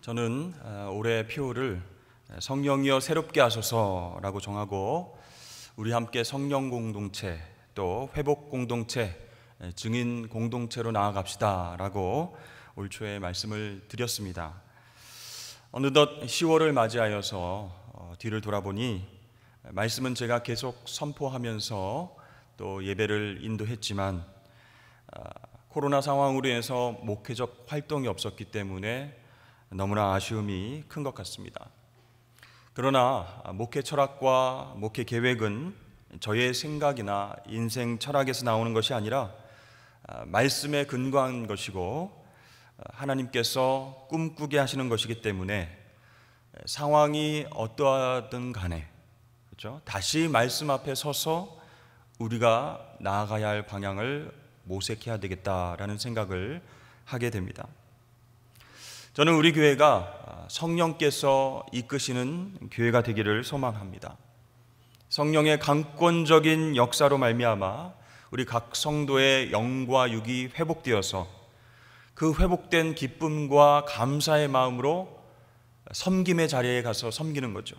저는 올해 표를 성령이여 새롭게 하소서라고 정하고 우리 함께 성령 공동체 또 회복 공동체 증인 공동체로 나아갑시다라고 올 초에 말씀을 드렸습니다. 어느덧 10월을 맞이하여서 뒤를 돌아보니 말씀은 제가 계속 선포하면서 또 예배를 인도했지만 코로나 상황으로 인해서 목회적 활동이 없었기 때문에 너무나 아쉬움이 큰 것 같습니다. 그러나 목회 철학과 목회 계획은 저의 생각이나 인생 철학에서 나오는 것이 아니라 말씀에 근거한 것이고 하나님께서 꿈꾸게 하시는 것이기 때문에 상황이 어떠하든 간에 그렇죠? 다시 말씀 앞에 서서 우리가 나아가야 할 방향을 모색해야 되겠다라는 생각을 하게 됩니다. 저는 우리 교회가 성령께서 이끄시는 교회가 되기를 소망합니다. 성령의 강권적인 역사로 말미암아 우리 각 성도의 영과 육이 회복되어서 그 회복된 기쁨과 감사의 마음으로 섬김의 자리에 가서 섬기는 거죠.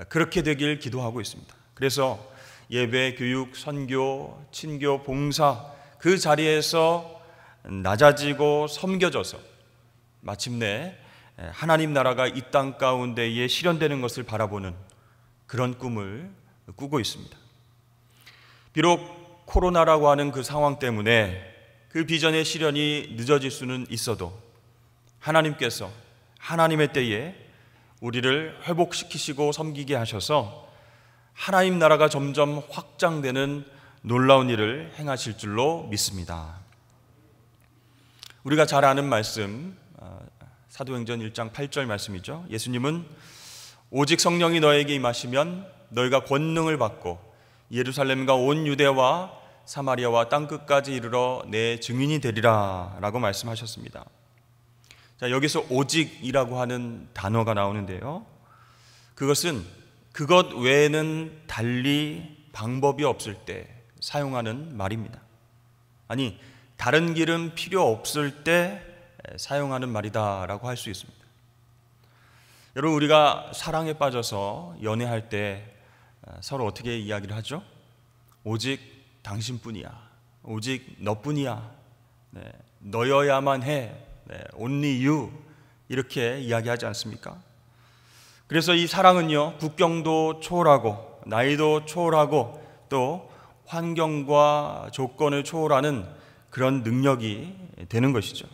그렇게 되길 기도하고 있습니다. 그래서 예배, 교육, 선교, 친교, 봉사 그 자리에서 낮아지고 섬겨져서 마침내 하나님 나라가 이 땅 가운데에 실현되는 것을 바라보는 그런 꿈을 꾸고 있습니다. 비록 코로나라고 하는 그 상황 때문에 그 비전의 실현이 늦어질 수는 있어도 하나님께서 하나님의 때에 우리를 회복시키시고 섬기게 하셔서 하나님 나라가 점점 확장되는 놀라운 일을 행하실 줄로 믿습니다. 우리가 잘 아는 말씀 사도행전 1장 8절 말씀이죠. 예수님은 오직 성령이 너에게 임하시면 너희가 권능을 받고 예루살렘과 온 유대와 사마리아와 땅끝까지 이르러 내 증인이 되리라 라고 말씀하셨습니다. 자, 여기서 오직이라고 하는 단어가 나오는데요, 그것은 그것 외에는 달리 방법이 없을 때 사용하는 말입니다. 아니, 다른 길은 필요 없을 때 사용하는 말이다라고 할 수 있습니다. 여러분, 우리가 사랑에 빠져서 연애할 때 서로 어떻게 이야기를 하죠? 오직 당신뿐이야, 오직 너뿐이야, 너여야만 해, only you, 이렇게 이야기하지 않습니까? 그래서 이 사랑은요, 국경도 초월하고 나이도 초월하고 또 환경과 조건을 초월하는 그런 능력이 되는 것이죠.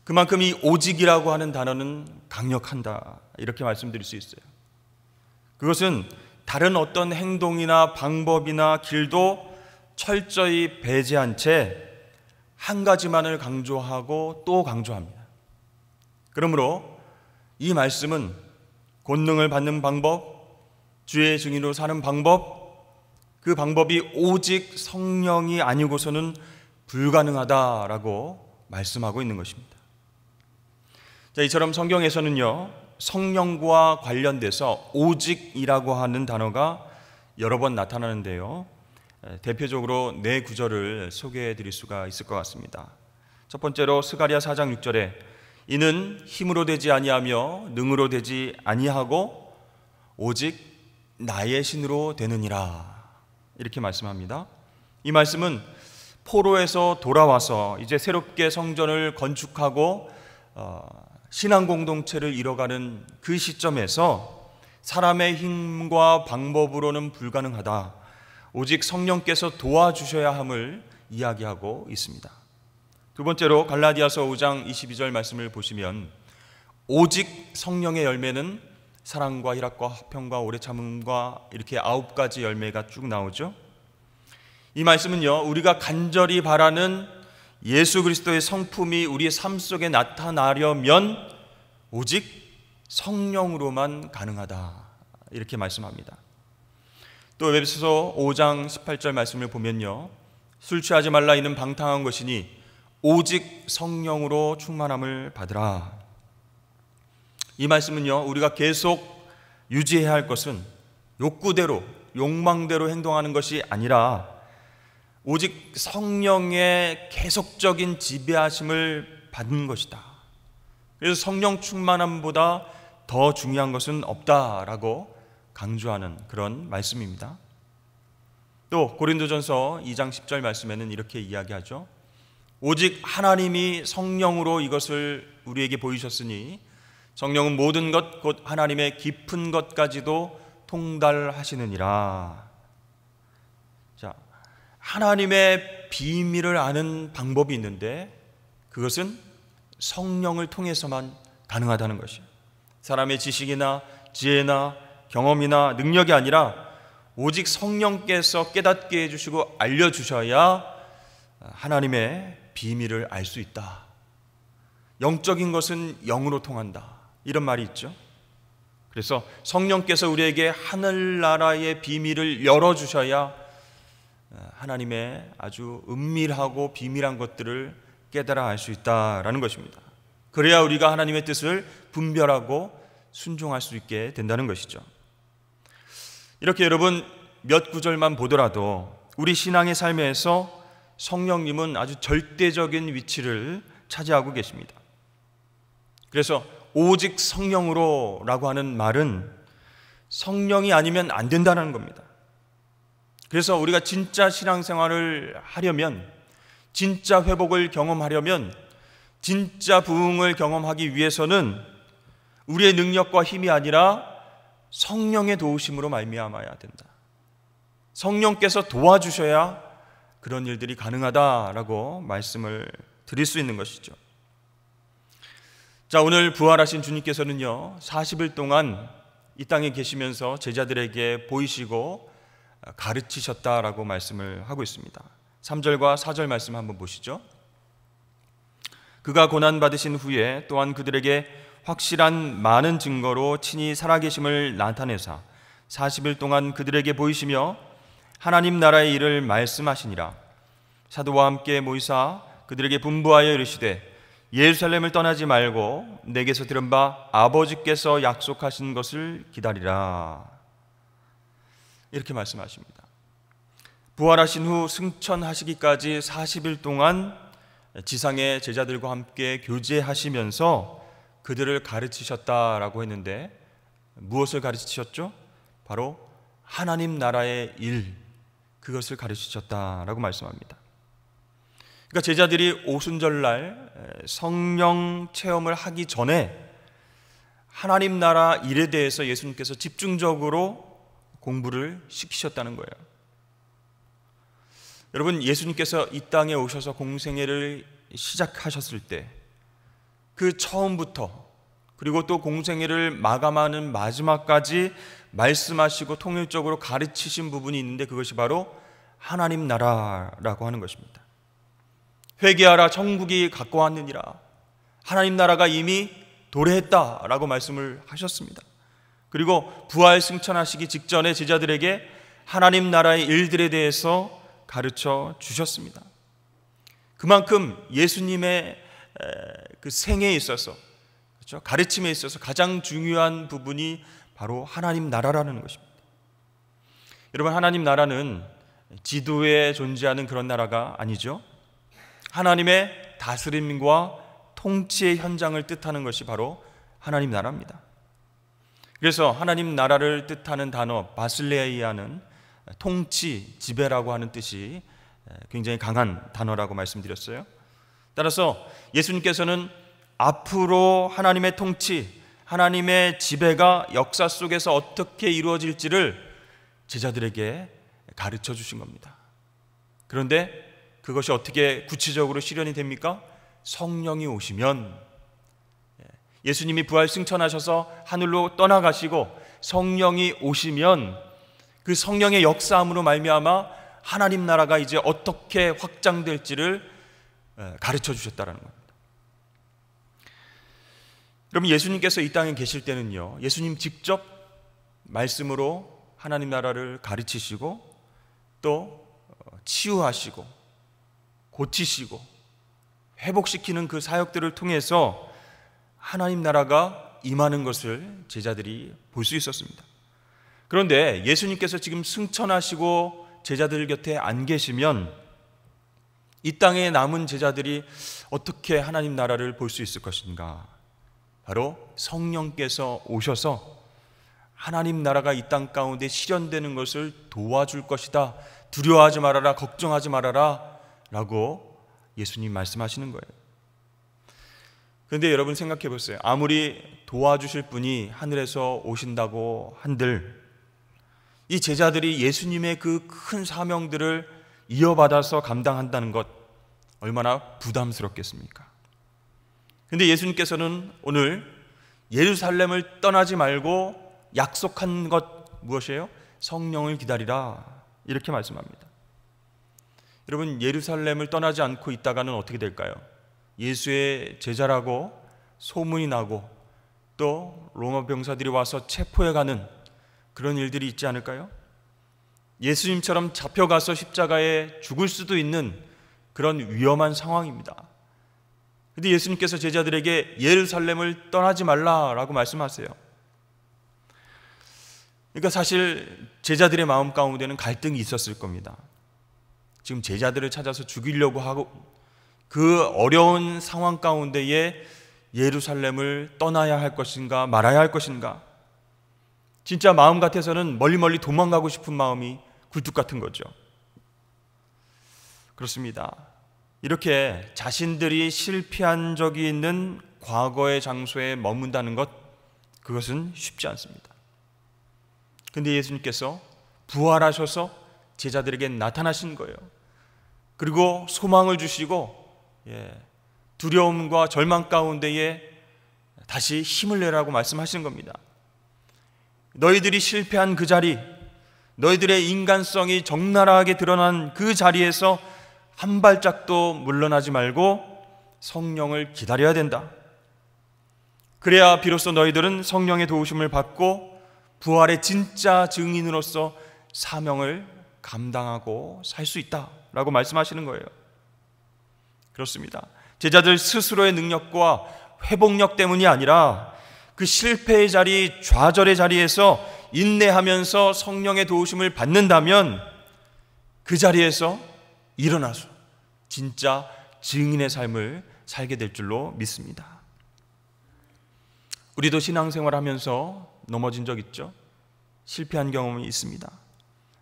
그만큼 이 오직이라고 하는 단어는 강력한다, 이렇게 말씀드릴 수 있어요. 그것은 다른 어떤 행동이나 방법이나 길도 철저히 배제한 채 한 가지만을 강조하고 또 강조합니다. 그러므로 이 말씀은 권능을 받는 방법, 주의 증인으로 사는 방법, 그 방법이 오직 성령이 아니고서는 불가능하다라고 말씀하고 있는 것입니다. 자, 이처럼 성경에서는요, 성령과 관련돼서 오직이라고 하는 단어가 여러 번 나타나는데요, 대표적으로 네 구절을 소개해 드릴 수가 있을 것 같습니다. 첫 번째로 스가랴 4장 6절에 이는 힘으로 되지 아니하며 능으로 되지 아니하고 오직 나의 신으로 되느니라, 이렇게 말씀합니다. 이 말씀은 포로에서 돌아와서 이제 새롭게 성전을 건축하고 신앙 공동체를 이뤄가는 그 시점에서 사람의 힘과 방법으로는 불가능하다, 오직 성령께서 도와주셔야 함을 이야기하고 있습니다. 두 번째로 갈라디아서 5장 22절 말씀을 보시면 오직 성령의 열매는 사랑과 희락과 화평과 오래 참음과 이렇게 9가지 열매가 쭉 나오죠. 이 말씀은요, 우리가 간절히 바라는 예수 그리스도의 성품이 우리의 삶 속에 나타나려면 오직 성령으로만 가능하다, 이렇게 말씀합니다. 또 에베소서 5장 18절 말씀을 보면요, 술 취하지 말라 이는 방탕한 것이니 오직 성령으로 충만함을 받으라. 이 말씀은요, 우리가 계속 유지해야 할 것은 욕구대로 욕망대로 행동하는 것이 아니라 오직 성령의 계속적인 지배하심을 받는 것이다. 그래서 성령 충만함보다 더 중요한 것은 없다라고 강조하는 그런 말씀입니다. 또 고린도전서 2장 10절 말씀에는 이렇게 이야기하죠. 오직 하나님이 성령으로 이것을 우리에게 보이셨으니 성령은 모든 것 곧 하나님의 깊은 것까지도 통달하시느니라. 자, 하나님의 비밀을 아는 방법이 있는데 그것은 성령을 통해서만 가능하다는 것이에요. 사람의 지식이나 지혜나 경험이나 능력이 아니라 오직 성령께서 깨닫게 해주시고 알려주셔야 하나님의 비밀을 알 수 있다. 영적인 것은 영으로 통한다. 이런 말이 있죠. 그래서 성령께서 우리에게 하늘나라의 비밀을 열어주셔야 하나님의 아주 은밀하고 비밀한 것들을 깨달아 알 수 있다라는 것입니다. 그래야 우리가 하나님의 뜻을 분별하고 순종할 수 있게 된다는 것이죠. 이렇게 여러분 몇 구절만 보더라도 우리 신앙의 삶에서 성령님은 아주 절대적인 위치를 차지하고 계십니다. 그래서 오직 성령으로 라고 하는 말은 성령이 아니면 안 된다는 겁니다. 그래서 우리가 진짜 신앙생활을 하려면, 진짜 회복을 경험하려면, 진짜 부흥을 경험하기 위해서는 우리의 능력과 힘이 아니라 성령의 도우심으로 말미암아야 된다. 성령께서 도와주셔야 그런 일들이 가능하다라고 말씀을 드릴 수 있는 것이죠. 자, 오늘 부활하신 주님께서는요 40일 동안 이 땅에 계시면서 제자들에게 보이시고 가르치셨다라고 말씀을 하고 있습니다. 3절과 4절 말씀 한번 보시죠. 그가 고난받으신 후에 또한 그들에게 확실한 많은 증거로 친히 살아계심을 나타내사 40일 동안 그들에게 보이시며 하나님 나라의 일을 말씀하시니라. 사도와 함께 모이사 그들에게 분부하여 이르시되 예루살렘을 떠나지 말고 내게서 들은 바 아버지께서 약속하신 것을 기다리라. 이렇게 말씀하십니다. 부활하신 후 승천하시기까지 40일 동안 지상의 제자들과 함께 교제하시면서 그들을 가르치셨다라고 했는데 무엇을 가르치셨죠? 바로 하나님 나라의 일, 그것을 가르치셨다라고 말씀합니다. 그러니까 제자들이 오순절날 성령 체험을 하기 전에 하나님 나라 일에 대해서 예수님께서 집중적으로 공부를 시키셨다는 거예요. 여러분, 예수님께서 이 땅에 오셔서 공생애를 시작하셨을 때 그 처음부터 그리고 또 공생애를 마감하는 마지막까지 말씀하시고 통일적으로 가르치신 부분이 있는데 그것이 바로 하나님 나라라고 하는 것입니다. 회개하라, 천국이 가까웠느니라. 하나님 나라가 이미 도래했다라고 말씀을 하셨습니다. 그리고 부활 승천하시기 직전에 제자들에게 하나님 나라의 일들에 대해서 가르쳐 주셨습니다. 그만큼 예수님의 그 생애에 있어서, 그렇죠? 가르침에 있어서 가장 중요한 부분이 바로 하나님 나라라는 것입니다. 여러분, 하나님 나라는 지도에 존재하는 그런 나라가 아니죠. 하나님의 다스림과 통치의 현장을 뜻하는 것이 바로 하나님 나라입니다. 그래서 하나님 나라를 뜻하는 단어 바실레이아는 통치, 지배라고 하는 뜻이 굉장히 강한 단어라고 말씀드렸어요. 따라서 예수님께서는 앞으로 하나님의 통치, 하나님의 지배가 역사 속에서 어떻게 이루어질지를 제자들에게 가르쳐 주신 겁니다. 그런데 그것이 어떻게 구체적으로 실현이 됩니까? 성령이 오시면, 예수님이 부활 승천하셔서 하늘로 떠나가시고 성령이 오시면 그 성령의 역사함으로 말미암아 하나님 나라가 이제 어떻게 확장될지를 가르쳐 주셨다는 겁니다. 여러분, 예수님께서 이 땅에 계실 때는요, 예수님 직접 말씀으로 하나님 나라를 가르치시고 또 치유하시고 고치시고 회복시키는 그 사역들을 통해서 하나님 나라가 임하는 것을 제자들이 볼 수 있었습니다. 그런데 예수님께서 지금 승천하시고 제자들 곁에 안 계시면 이 땅에 남은 제자들이 어떻게 하나님 나라를 볼 수 있을 것인가? 바로 성령께서 오셔서 하나님 나라가 이 땅 가운데 실현되는 것을 도와줄 것이다. 두려워하지 말아라, 걱정하지 말아라 라고 예수님 말씀하시는 거예요. 그런데 여러분 생각해 보세요. 아무리 도와주실 분이 하늘에서 오신다고 한들 이 제자들이 예수님의 그 큰 사명들을 이어받아서 감당한다는 것 얼마나 부담스럽겠습니까? 그런데 예수님께서는 오늘 예루살렘을 떠나지 말고 약속한 것 무엇이에요? 성령을 기다리라 이렇게 말씀합니다. 여러분 예루살렘을 떠나지 않고 있다가는 어떻게 될까요? 예수의 제자라고 소문이 나고 또 로마 병사들이 와서 체포해가는 그런 일들이 있지 않을까요? 예수님처럼 잡혀가서 십자가에 죽을 수도 있는 그런 위험한 상황입니다. 그런데 예수님께서 제자들에게 예루살렘을 떠나지 말라라고 말씀하세요. 그러니까 사실 제자들의 마음 가운데는 갈등이 있었을 겁니다. 지금 제자들을 찾아서 죽이려고 하고 그 어려운 상황 가운데에 예루살렘을 떠나야 할 것인가 말아야 할 것인가, 진짜 마음 같아서는 멀리 도망가고 싶은 마음이 굴뚝 같은 거죠. 그렇습니다. 이렇게 자신들이 실패한 적이 있는 과거의 장소에 머문다는 것, 그것은 쉽지 않습니다. 그런데 예수님께서 부활하셔서 제자들에게 나타나신 거예요. 그리고 소망을 주시고 두려움과 절망 가운데에 다시 힘을 내라고 말씀하신 겁니다. 너희들이 실패한 그 자리, 너희들의 인간성이 적나라하게 드러난 그 자리에서 한 발짝도 물러나지 말고 성령을 기다려야 된다. 그래야 비로소 너희들은 성령의 도우심을 받고 부활의 진짜 증인으로서 사명을 감당하고 살 수 있다라고 말씀하시는 거예요. 그렇습니다. 제자들 스스로의 능력과 회복력 때문이 아니라 그 실패의 자리, 좌절의 자리에서 인내하면서 성령의 도우심을 받는다면 그 자리에서 일어나서 진짜 증인의 삶을 살게 될 줄로 믿습니다. 우리도 신앙생활하면서 넘어진 적 있죠? 실패한 경험이 있습니다.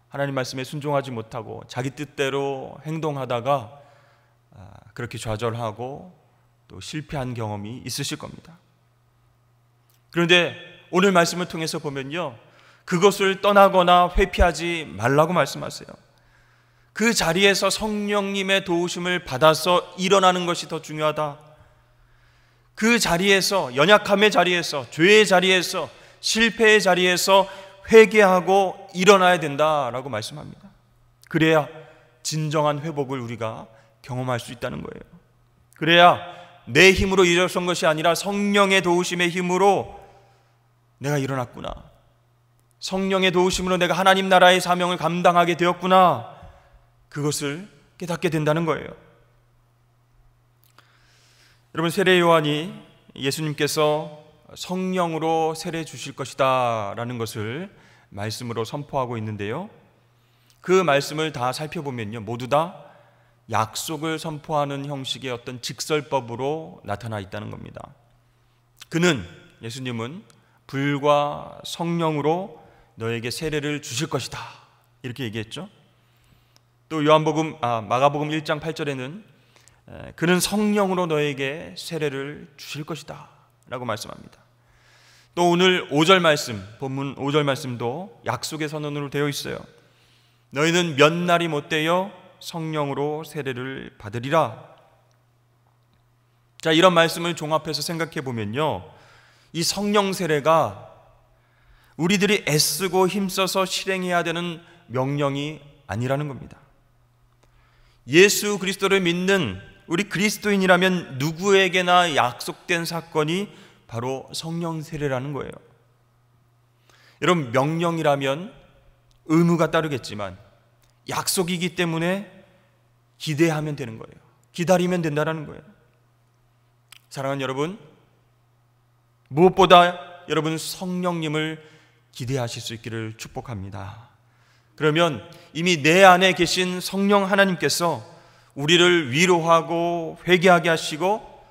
하나님 말씀에 순종하지 못하고 자기 뜻대로 행동하다가 그렇게 좌절하고 또 실패한 경험이 있으실 겁니다. 그런데 오늘 말씀을 통해서 보면요, 그것을 떠나거나 회피하지 말라고 말씀하세요. 그 자리에서 성령님의 도우심을 받아서 일어나는 것이 더 중요하다. 그 자리에서, 연약함의 자리에서, 죄의 자리에서, 실패의 자리에서 회개하고 일어나야 된다라고 말씀합니다. 그래야 진정한 회복을 우리가 경험할 수 있다는 거예요. 그래야 내 힘으로 일어선 것이 아니라 성령의 도우심의 힘으로 내가 일어났구나, 성령의 도우심으로 내가 하나님 나라의 사명을 감당하게 되었구나, 그것을 깨닫게 된다는 거예요. 여러분, 세례 요한이 예수님께서 성령으로 세례 주실 것이다 라는 것을 말씀으로 선포하고 있는데요, 그 말씀을 다 살펴보면요, 모두 다 약속을 선포하는 형식의 어떤 직설법으로 나타나 있다는 겁니다. 예수님은 불과 성령으로 너에게 세례를 주실 것이다 이렇게 얘기했죠. 또 마가복음 1장 8절에는 그는 성령으로 너에게 세례를 주실 것이다 라고 말씀합니다. 또 오늘 5절 말씀, 본문 5절 말씀도 약속의 선언으로 되어 있어요. 너희는 몇 날이 못되어 성령으로 세례를 받으리라. 자, 이런 말씀을 종합해서 생각해 보면요, 이 성령 세례가 우리들이 애쓰고 힘써서 실행해야 되는 명령이 아니라는 겁니다. 예수 그리스도를 믿는 우리 그리스도인이라면 누구에게나 약속된 사건이 바로 성령 세례라는 거예요. 여러분, 명령이라면 의무가 따르겠지만 약속이기 때문에 기대하면 되는 거예요. 기다리면 된다는 거예요. 사랑하는 여러분, 무엇보다 여러분 성령님을 기대하실 수 있기를 축복합니다. 그러면 이미 내 안에 계신 성령 하나님께서 우리를 위로하고 회개하게 하시고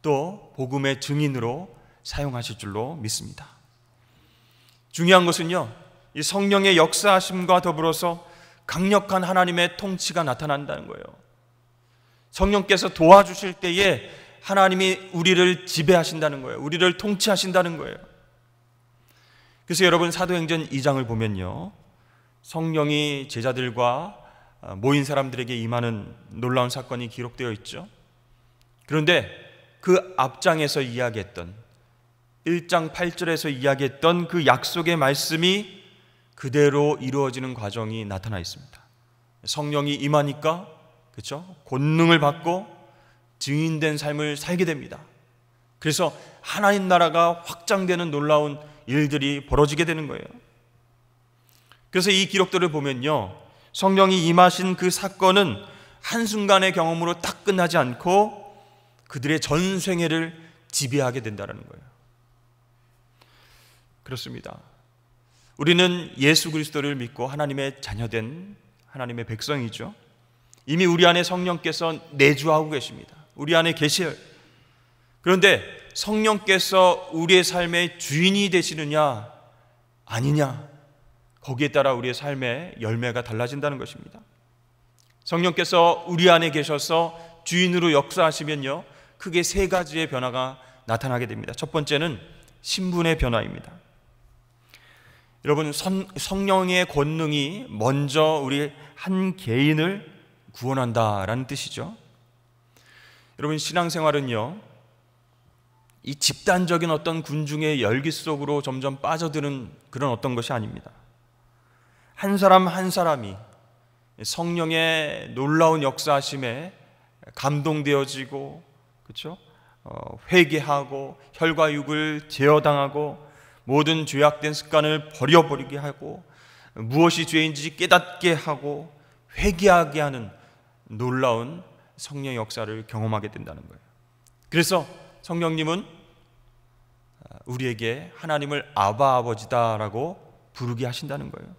또 복음의 증인으로 사용하실 줄로 믿습니다. 중요한 것은요, 이 성령의 역사하심과 더불어서 강력한 하나님의 통치가 나타난다는 거예요. 성령께서 도와주실 때에 하나님이 우리를 지배하신다는 거예요. 우리를 통치하신다는 거예요. 그래서 여러분, 사도행전 2장을 보면요, 성령이 제자들과 모인 사람들에게 임하는 놀라운 사건이 기록되어 있죠. 그런데 그 앞장에서 이야기했던 1장 8절에서 이야기했던 그 약속의 말씀이 그대로 이루어지는 과정이 나타나 있습니다. 성령이 임하니까, 그렇죠? 권능을 받고 증인된 삶을 살게 됩니다. 그래서 하나님 나라가 확장되는 놀라운 일들이 벌어지게 되는 거예요. 그래서 이 기록들을 보면요, 성령이 임하신 그 사건은 한순간의 경험으로 딱 끝나지 않고 그들의 전생애를 지배하게 된다는 거예요. 그렇습니다. 우리는 예수 그리스도를 믿고 하나님의 자녀된 하나님의 백성이죠. 이미 우리 안에 성령께서 내주하고 계십니다. 우리 안에 계셔요. 그런데 성령께서 우리의 삶의 주인이 되시느냐 아니냐, 거기에 따라 우리의 삶의 열매가 달라진다는 것입니다. 성령께서 우리 안에 계셔서 주인으로 역사하시면요, 크게 세 가지의 변화가 나타나게 됩니다. 첫 번째는 신분의 변화입니다. 여러분, 성령의 권능이 먼저 우리 한 개인을 구원한다라는 뜻이죠. 여러분, 신앙생활은요, 이 집단적인 어떤 군중의 열기 속으로 점점 빠져드는 그런 어떤 것이 아닙니다. 한 사람 한 사람이 성령의 놀라운 역사하심에 감동되어지고, 그렇죠? 회개하고 혈과 육을 제어당하고 모든 죄악된 습관을 버려버리게 하고 무엇이 죄인지 깨닫게 하고 회개하게 하는 놀라운 성령의 역사를 경험하게 된다는 거예요. 그래서 성령님은 우리에게 하나님을 아바 아버지다라고 부르게 하신다는 거예요.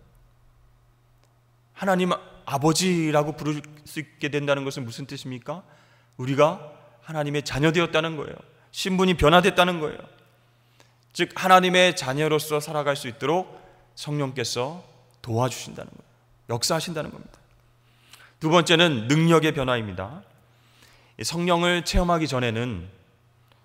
하나님 아버지라고 부를 수 있게 된다는 것은 무슨 뜻입니까? 우리가 하나님의 자녀되었다는 거예요. 신분이 변화됐다는 거예요. 즉 하나님의 자녀로서 살아갈 수 있도록 성령께서 도와주신다는 거예요. 역사하신다는 겁니다. 두 번째는 능력의 변화입니다. 성령을 체험하기 전에는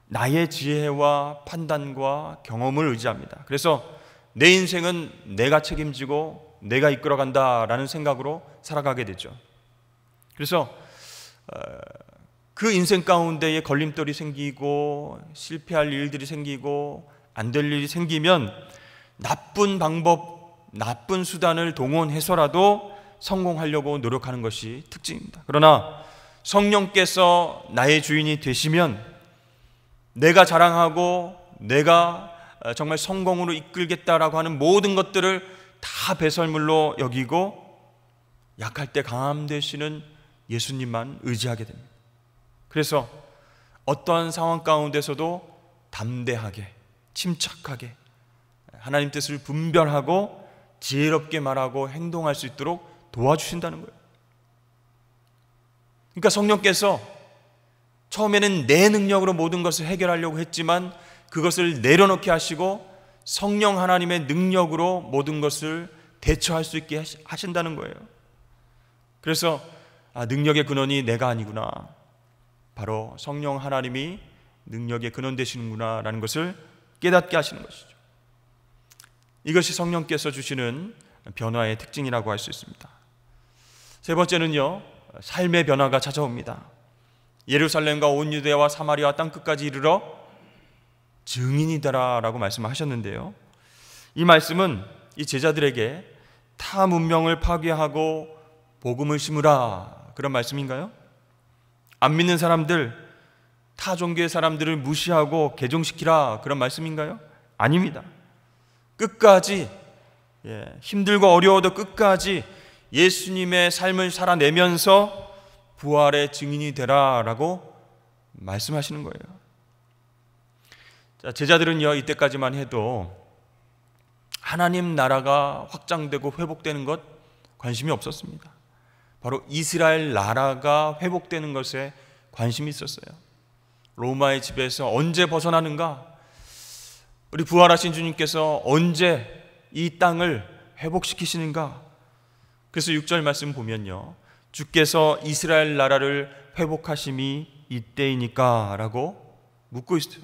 나의 지혜와 판단과 경험을 의지합니다. 그래서 내 인생은 내가 책임지고 내가 이끌어간다라는 생각으로 살아가게 되죠. 그래서 그 인생 가운데에 걸림돌이 생기고 실패할 일들이 생기고 안 될 일이 생기면 나쁜 방법, 나쁜 수단을 동원해서라도 성공하려고 노력하는 것이 특징입니다. 그러나 성령께서 나의 주인이 되시면 내가 자랑하고 내가 정말 성공으로 이끌겠다라고 하는 모든 것들을 다 배설물로 여기고 약할 때 강함 되시는 예수님만 의지하게 됩니다. 그래서 어떠한 상황 가운데서도 담대하게, 침착하게 하나님 뜻을 분별하고 지혜롭게 말하고 행동할 수 있도록 도와주신다는 거예요. 그러니까 성령께서 처음에는 내 능력으로 모든 것을 해결하려고 했지만 그것을 내려놓게 하시고 성령 하나님의 능력으로 모든 것을 대처할 수 있게 하신다는 거예요. 그래서 능력의 근원이 내가 아니구나, 바로 성령 하나님이 능력의 근원 되시는구나 라는 것을 깨닫게 하시는 것이죠. 이것이 성령께서 주시는 변화의 특징이라고 할 수 있습니다. 세 번째는요, 삶의 변화가 찾아옵니다. 예루살렘과 온 유대와 사마리아 땅끝까지 이르러 증인이 되라라고 말씀하셨는데요, 이 말씀은 이 제자들에게 타 문명을 파괴하고 복음을 심으라, 그런 말씀인가요? 안 믿는 사람들, 타 종교의 사람들을 무시하고 개종시키라, 그런 말씀인가요? 아닙니다. 끝까지 힘들고 어려워도 끝까지 예수님의 삶을 살아내면서 부활의 증인이 되라라고 말씀하시는 거예요. 자, 제자들은요, 이때까지만 해도 하나님 나라가 확장되고 회복되는 것 관심이 없었습니다. 바로 이스라엘 나라가 회복되는 것에 관심이 있었어요. 로마의 지배에서 언제 벗어나는가, 우리 부활하신 주님께서 언제 이 땅을 회복시키시는가? 그래서 6절 말씀 보면요, 주께서 이스라엘 나라를 회복하심이 이때이니까 라고 묻고 있어요.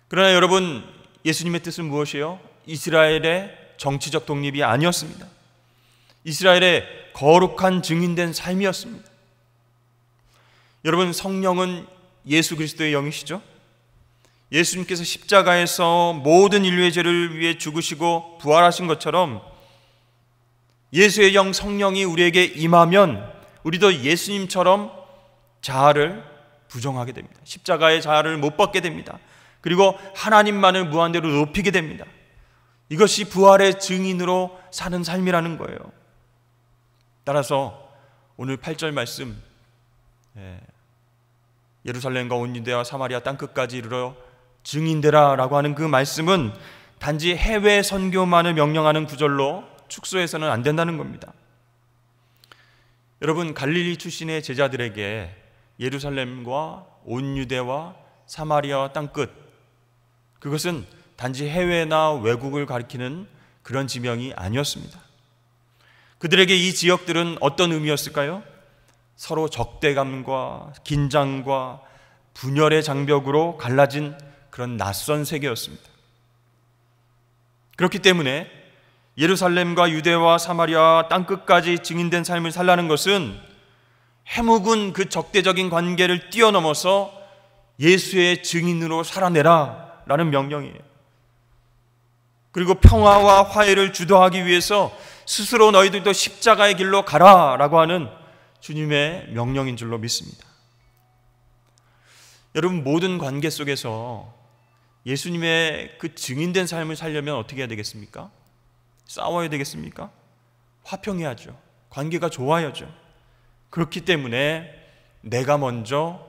그러나 여러분, 예수님의 뜻은 무엇이에요? 이스라엘의 정치적 독립이 아니었습니다. 이스라엘의 거룩한 증인된 삶이었습니다. 여러분, 성령은 예수 그리스도의 영이시죠? 예수님께서 십자가에서 모든 인류의 죄를 위해 죽으시고 부활하신 것처럼 예수의 영 성령이 우리에게 임하면 우리도 예수님처럼 자아를 부정하게 됩니다. 십자가의 자아를 못 받게 됩니다. 그리고 하나님만을 무한대로 높이게 됩니다. 이것이 부활의 증인으로 사는 삶이라는 거예요. 따라서 오늘 8절 말씀, 예루살렘과 온 유대와 사마리아 땅끝까지 이르러 증인되라 라고 하는 그 말씀은 단지 해외 선교만을 명령하는 구절로 축소해서는 안 된다는 겁니다. 여러분, 갈릴리 출신의 제자들에게 예루살렘과 온 유대와 사마리아와 땅끝, 그것은 단지 해외나 외국을 가리키는 그런 지명이 아니었습니다. 그들에게 이 지역들은 어떤 의미였을까요? 서로 적대감과 긴장과 분열의 장벽으로 갈라진 그런 낯선 세계였습니다. 그렇기 때문에 예루살렘과 유대와 사마리아 땅끝까지 증인된 삶을 살라는 것은 해묵은 그 적대적인 관계를 뛰어넘어서 예수의 증인으로 살아내라 라는 명령이에요. 그리고 평화와 화해를 주도하기 위해서 스스로 너희들도 십자가의 길로 가라 라고 하는 주님의 명령인 줄로 믿습니다. 여러분, 모든 관계 속에서 예수님의 그 증인된 삶을 살려면 어떻게 해야 되겠습니까? 싸워야 되겠습니까? 화평해야죠. 관계가 좋아야죠. 그렇기 때문에 내가 먼저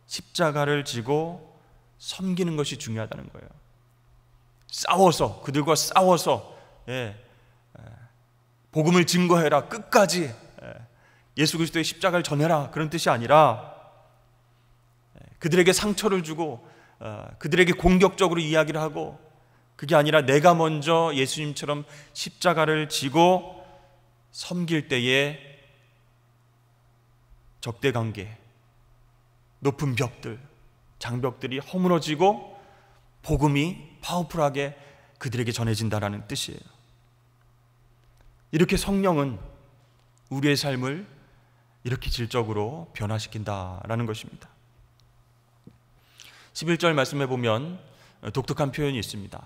십자가를 지고 섬기는 것이 중요하다는 거예요. 싸워서, 그들과 싸워서 복음을 증거해라, 끝까지 예수 그리스도의 십자가를 전해라, 그런 뜻이 아니라 그들에게 상처를 주고 그들에게 공격적으로 이야기를 하고, 그게 아니라 내가 먼저 예수님처럼 십자가를 지고 섬길 때에 적대관계, 높은 벽들, 장벽들이 허물어지고 복음이 파워풀하게 그들에게 전해진다라는 뜻이에요. 이렇게 성령은 우리의 삶을 이렇게 질적으로 변화시킨다라는 것입니다. 11절 말씀해 보면 독특한 표현이 있습니다.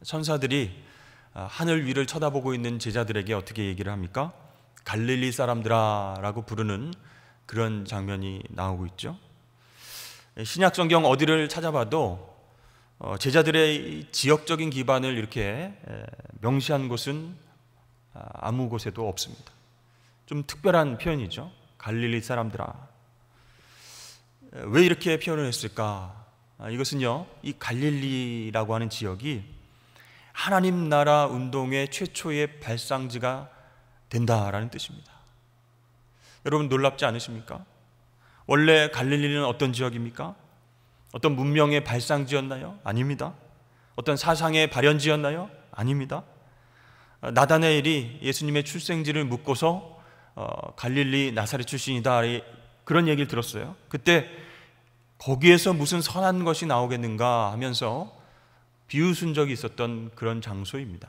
천사들이 하늘 위를 쳐다보고 있는 제자들에게 어떻게 얘기를 합니까? 갈릴리 사람들아 라고 부르는 그런 장면이 나오고 있죠. 신약 성경 어디를 찾아봐도 제자들의 지역적인 기반을 이렇게 명시한 곳은 아무 곳에도 없습니다. 좀 특별한 표현이죠. 갈릴리 사람들아. 왜 이렇게 표현을 했을까? 이것은요, 이 갈릴리라고 하는 지역이 하나님 나라 운동의 최초의 발상지가 된다라는 뜻입니다. 여러분, 놀랍지 않으십니까? 원래 갈릴리는 어떤 지역입니까? 어떤 문명의 발상지였나요? 아닙니다. 어떤 사상의 발현지였나요? 아닙니다. 나다나엘이 예수님의 출생지를 묻고서 갈릴리 나사렛 출신이다, 그런 얘기를 들었어요. 그때 거기에서 무슨 선한 것이 나오겠는가 하면서 비웃은 적이 있었던 그런 장소입니다.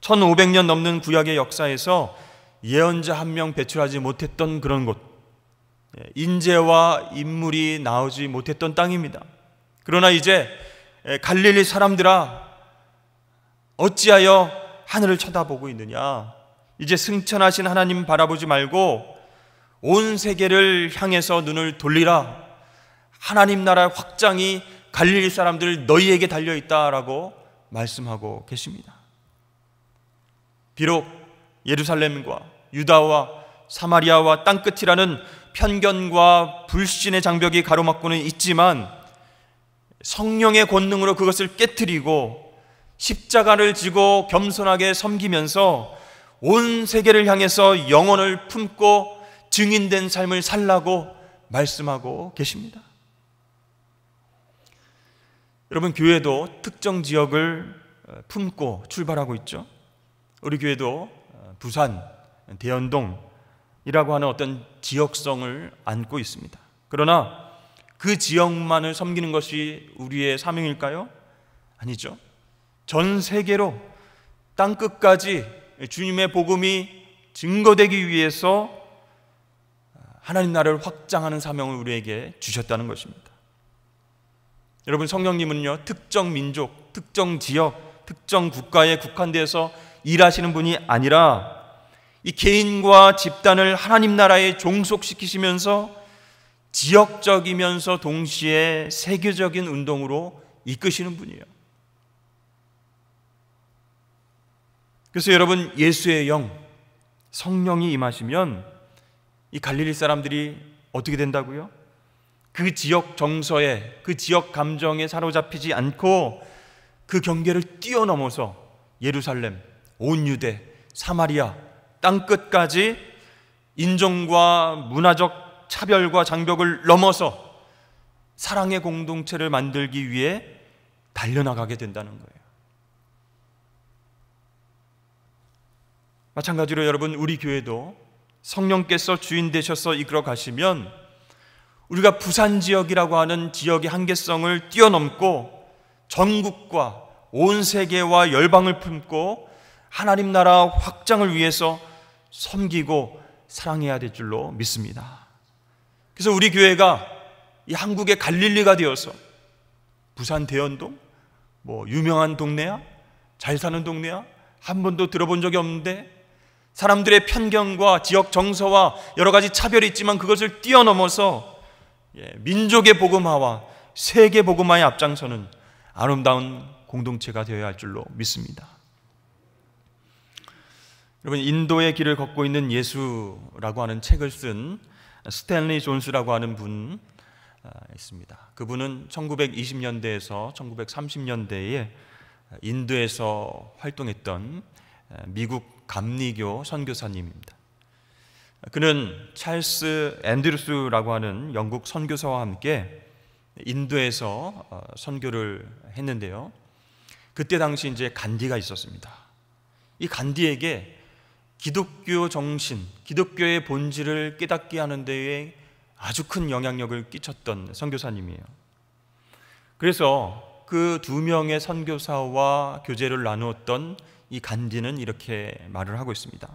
1500년 넘는 구약의 역사에서 예언자 한 명 배출하지 못했던 그런 곳, 인재와 인물이 나오지 못했던 땅입니다. 그러나 이제 갈릴리 사람들아, 어찌하여 하늘을 쳐다보고 있느냐? 이제 승천하신 하나님 바라보지 말고 온 세계를 향해서 눈을 돌리라. 하나님 나라의 확장이 갈릴리 사람들 너희에게 달려있다라고 말씀하고 계십니다. 비록 예루살렘과 유다와 사마리아와 땅끝이라는 편견과 불신의 장벽이 가로막고는 있지만 성령의 권능으로 그것을 깨트리고 십자가를 지고 겸손하게 섬기면서 온 세계를 향해서 영혼을 품고 증인된 삶을 살라고 말씀하고 계십니다. 여러분, 교회도 특정 지역을 품고 출발하고 있죠. 우리 교회도 부산, 대연동이라고 하는 어떤 지역성을 안고 있습니다. 그러나 그 지역만을 섬기는 것이 우리의 사명일까요? 아니죠. 전 세계로 땅끝까지 주님의 복음이 증거되기 위해서 하나님 나라를 확장하는 사명을 우리에게 주셨다는 것입니다. 여러분, 성령님은요, 특정 민족, 특정 지역, 특정 국가에 국한돼서 일하시는 분이 아니라 이 개인과 집단을 하나님 나라에 종속시키시면서 지역적이면서 동시에 세계적인 운동으로 이끄시는 분이에요. 그래서 여러분, 예수의 영, 성령이 임하시면 이 갈릴리 사람들이 어떻게 된다고요? 그 지역 정서에, 그 지역 감정에 사로잡히지 않고 그 경계를 뛰어넘어서 예루살렘, 온 유대, 사마리아, 땅끝까지 인종과 문화적 차별과 장벽을 넘어서 사랑의 공동체를 만들기 위해 달려나가게 된다는 거예요. 마찬가지로 여러분, 우리 교회도 성령께서 주인 되셔서 이끌어 가시면 우리가 부산 지역이라고 하는 지역의 한계성을 뛰어넘고 전국과 온 세계와 열방을 품고 하나님 나라 확장을 위해서 섬기고 사랑해야 될 줄로 믿습니다. 그래서 우리 교회가 이 한국의 갈릴리가 되어서 부산 대연동, 유명한 동네야? 잘 사는 동네야? 한 번도 들어본 적이 없는데 사람들의 편견과 지역 정서와 여러 가지 차별이 있지만 그것을 뛰어넘어서 민족의 복음화와 세계 복음화에 앞장서는 아름다운 공동체가 되어야 할 줄로 믿습니다. 여러분, 인도의 길을 걷고 있는 예수라고 하는 책을 쓴 스탠리 존스라고 하는 분 있습니다. 그분은 1920년대에서 1930년대에 인도에서 활동했던 미국 감리교 선교사님입니다. 그는 찰스 앤드루스라고 하는 영국 선교사와 함께 인도에서 선교를 했는데요. 그때 당시 이제 간디가 있었습니다. 이 간디에게 기독교 정신, 기독교의 본질을 깨닫게 하는 데에 아주 큰 영향력을 끼쳤던 선교사님이에요. 그래서 그 두 명의 선교사와 교제를 나누었던 이 간디는 이렇게 말을 하고 있습니다.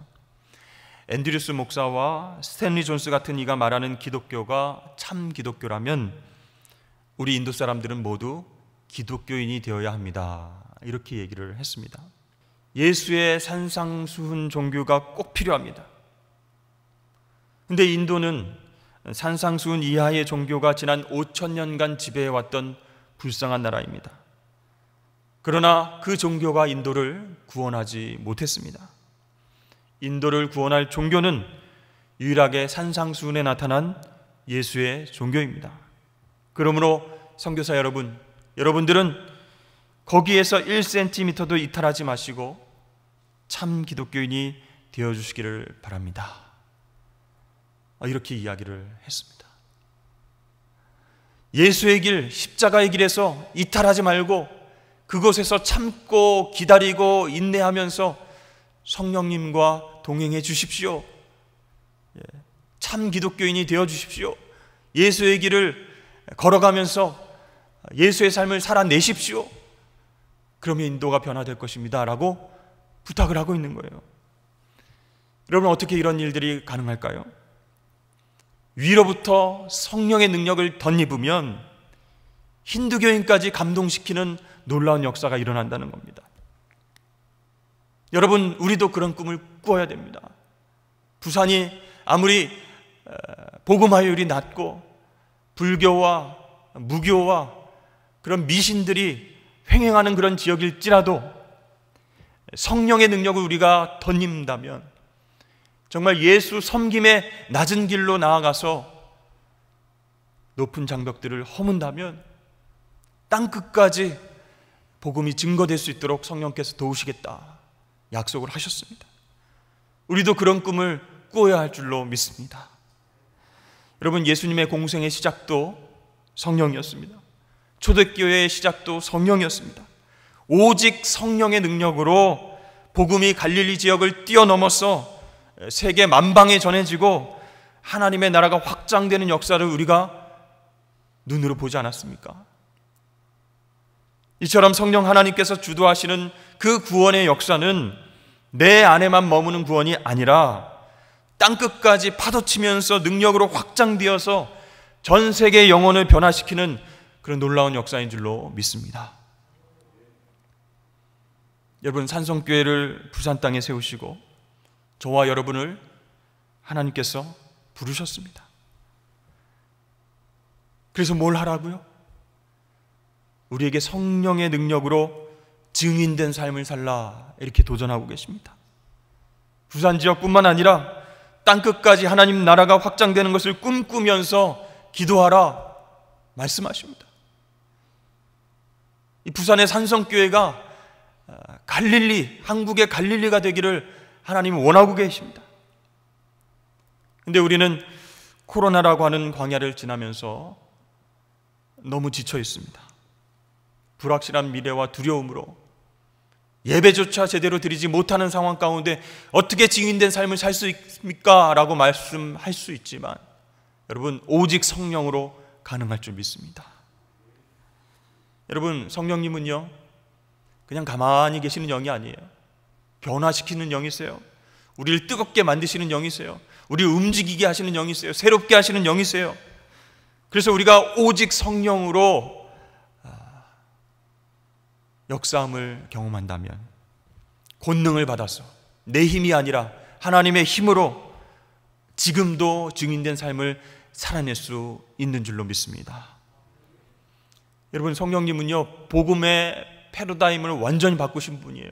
앤드류스 목사와 스탠리 존스 같은 이가 말하는 기독교가 참 기독교라면 우리 인도 사람들은 모두 기독교인이 되어야 합니다. 이렇게 얘기를 했습니다. 예수의 산상수훈 종교가 꼭 필요합니다. 그런데 인도는 산상수훈 이하의 종교가 지난 5,000년간 지배해왔던 불쌍한 나라입니다. 그러나 그 종교가 인도를 구원하지 못했습니다. 인도를 구원할 종교는 유일하게 산상수훈에 나타난 예수의 종교입니다. 그러므로 선교사 여러분, 여러분들은 거기에서 1cm도 이탈하지 마시고 참 기독교인이 되어주시기를 바랍니다. 이렇게 이야기를 했습니다. 예수의 길, 십자가의 길에서 이탈하지 말고 그곳에서 참고 기다리고 인내하면서 성령님과 동행해 주십시오. 참 기독교인이 되어 주십시오. 예수의 길을 걸어가면서 예수의 삶을 살아내십시오. 그러면 인도가 변화될 것입니다 라고 부탁을 하고 있는 거예요. 여러분, 어떻게 이런 일들이 가능할까요? 위로부터 성령의 능력을 덧입으면 힌두교인까지 감동시키는 놀라운 역사가 일어난다는 겁니다. 여러분, 우리도 그런 꿈을 꾸어야 됩니다. 부산이 아무리 복음화율이 낮고 불교와 무교와 그런 미신들이 횡행하는 그런 지역일지라도 성령의 능력을 우리가 덧입는다면 정말 예수 섬김의 낮은 길로 나아가서 높은 장벽들을 허문다면 땅끝까지 복음이 증거될 수 있도록 성령께서 도우시겠다 약속을 하셨습니다. 우리도 그런 꿈을 꾸어야 할 줄로 믿습니다. 여러분, 예수님의 공생의 시작도 성령이었습니다. 초대교회의 시작도 성령이었습니다. 오직 성령의 능력으로 복음이 갈릴리 지역을 뛰어넘어서 세계 만방에 전해지고 하나님의 나라가 확장되는 역사를 우리가 눈으로 보지 않았습니까? 이처럼 성령 하나님께서 주도하시는 그 구원의 역사는 내 안에만 머무는 구원이 아니라 땅끝까지 파도치면서 능력으로 확장되어서 전 세계 영혼을 변화시키는 그런 놀라운 역사인 줄로 믿습니다. 여러분, 산성교회를 부산 땅에 세우시고 저와 여러분을 하나님께서 부르셨습니다. 그래서 뭘 하라고요? 우리에게 성령의 능력으로 증인된 삶을 살라, 이렇게 도전하고 계십니다. 부산 지역뿐만 아니라 땅끝까지 하나님 나라가 확장되는 것을 꿈꾸면서 기도하라 말씀하십니다. 이 부산의 산성교회가 갈릴리, 한국의 갈릴리가 되기를 하나님은 원하고 계십니다. 그런데 우리는 코로나라고 하는 광야를 지나면서 너무 지쳐 있습니다. 불확실한 미래와 두려움으로 예배조차 제대로 드리지 못하는 상황 가운데 어떻게 증인된 삶을 살 수 있습니까? 라고 말씀할 수 있지만 여러분, 오직 성령으로 가능할 줄 믿습니다. 여러분, 성령님은요 그냥 가만히 계시는 영이 아니에요. 변화시키는 영이세요. 우리를 뜨겁게 만드시는 영이세요. 우리를 움직이게 하시는 영이세요. 새롭게 하시는 영이세요. 그래서 우리가 오직 성령으로 역사함을 경험한다면, 권능을 받아서 내 힘이 아니라 하나님의 힘으로 지금도 증인된 삶을 살아낼 수 있는 줄로 믿습니다. 여러분, 성령님은요 복음의 패러다임을 완전히 바꾸신 분이에요.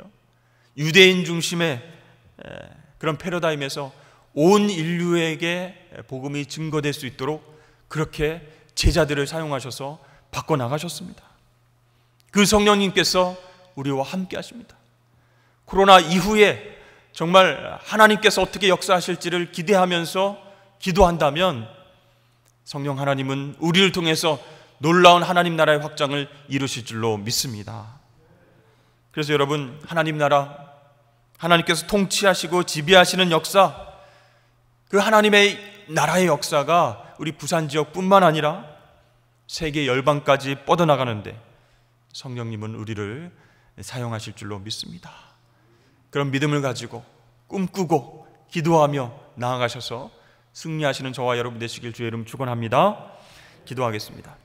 유대인 중심의 그런 패러다임에서 온 인류에게 복음이 증거될 수 있도록 그렇게 제자들을 사용하셔서 바꿔나가셨습니다. 그 성령님께서 우리와 함께 하십니다. 코로나 이후에 정말 하나님께서 어떻게 역사하실지를 기대하면서 기도한다면 성령 하나님은 우리를 통해서 놀라운 하나님 나라의 확장을 이루실 줄로 믿습니다. 그래서 여러분, 하나님 나라, 하나님께서 통치하시고 지배하시는 역사, 그 하나님의 나라의 역사가 우리 부산 지역뿐만 아니라 세계 열방까지 뻗어나가는데 성령님은 우리를 사용하실 줄로 믿습니다. 그런 믿음을 가지고 꿈꾸고 기도하며 나아가셔서 승리하시는 저와 여러분 되시길 주의 이름 축원합니다. 기도하겠습니다.